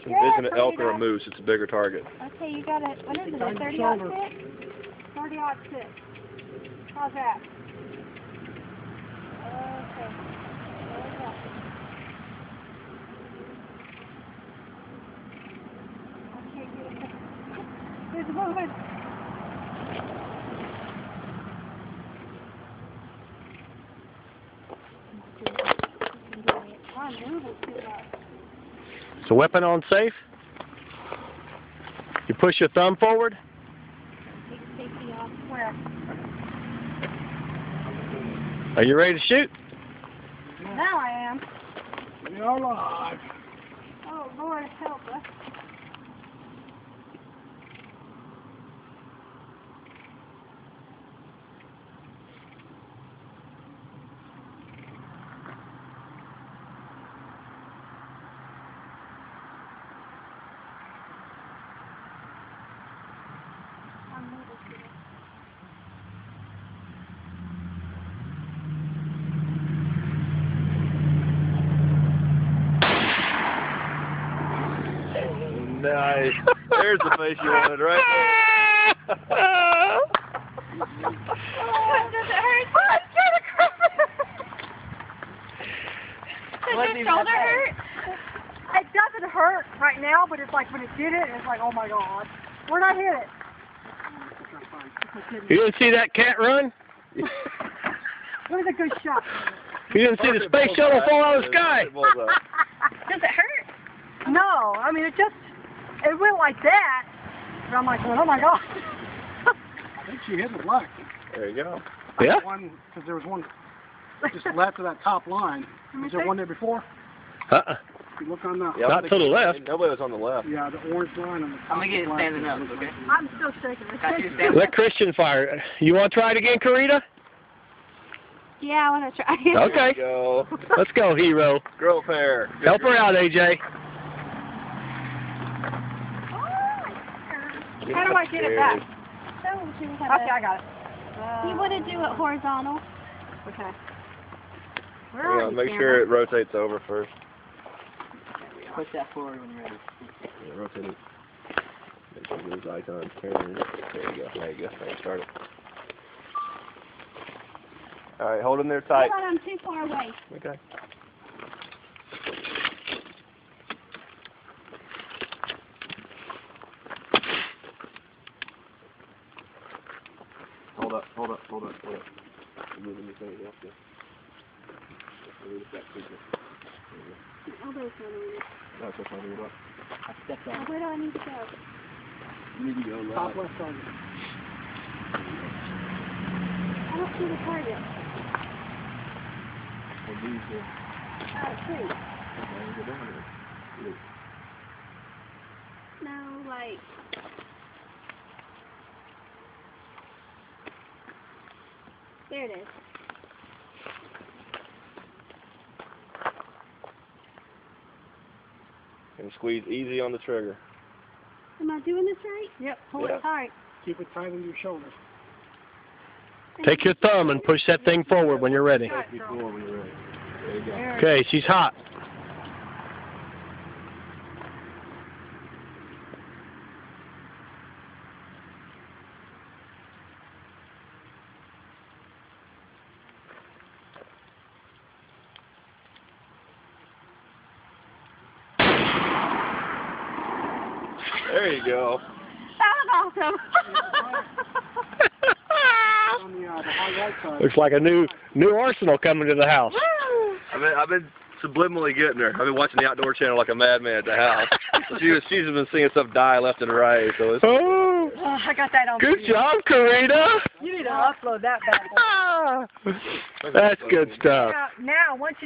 envision an elk or a moose, it's a bigger target. Okay, you got it. What is it, a 30-06? 30-06. How's that? Okay. I can't get it. There's a movement. Is the weapon on safe? You push your thumb forward? Take safety off. Where? Are you ready to shoot? Now I am. You're alive. Oh, Lord, help us. Nice. There's the face you wanted right there. Does it hurt? Does your shoulder hurt? It doesn't hurt right now, but it's like when it did it, it's like, oh my God. Where'd I hit it? You didn't see that cat run? What is a good shot? You didn't see the space shuttle fall out of the sky? Does it hurt? No, I mean, it went like that. And I'm like, oh my God. I think she hit the black. There you go. Yeah? Because there was one just left of that top line. Was there one there before? Uh-uh. You look on the... Yeah, Not to the left. Nobody was on the left. Yeah, the orange line on the top. I'm going to get it standing up, okay? I'm still shaking. Let Christian fire. You want to try it again, Karita? Yeah, I want to try. Okay. Go. Let's go, hero. Girl pair. Help her out, AJ. How do I get it back? Okay, Okay, I got it. You want to do it horizontal? Okay. Yeah, make sure it rotates over first. Push that forward when you're ready. Yeah, rotate it. Make sure those icons turn. There you go. There you go. There you start it. Alright, hold them there tight. Hold on, I'm too far away. Okay. Hold up, hold up, hold up, hold up. You're moving your finger, you have to. Move it back quickly. Elbow's not on it. No, it's okay, move it up. I stepped on it. Where do I need to go? You need to go left. Top left on you. I don't see the target. Well, these are... Oh, tree. Okay, go down there. No, like... There it is. And squeeze easy on the trigger. Am I doing this right? Yep, Hold Yeah. it tight. keep it tight on your shoulder. Take your thumb and push that thing forward when you're ready. Before when you're ready. There you go. Okay, she's hot. There you go. That was awesome. On the high right side. Looks like a new arsenal coming to the house. I've been subliminally getting her. I've been watching the Outdoor Channel like a madman at the house. She's been seeing stuff die left and right. So it's Oh, Oh, I got that on good video. job, Karita. You need to upload that back. That's good stuff. Now, once you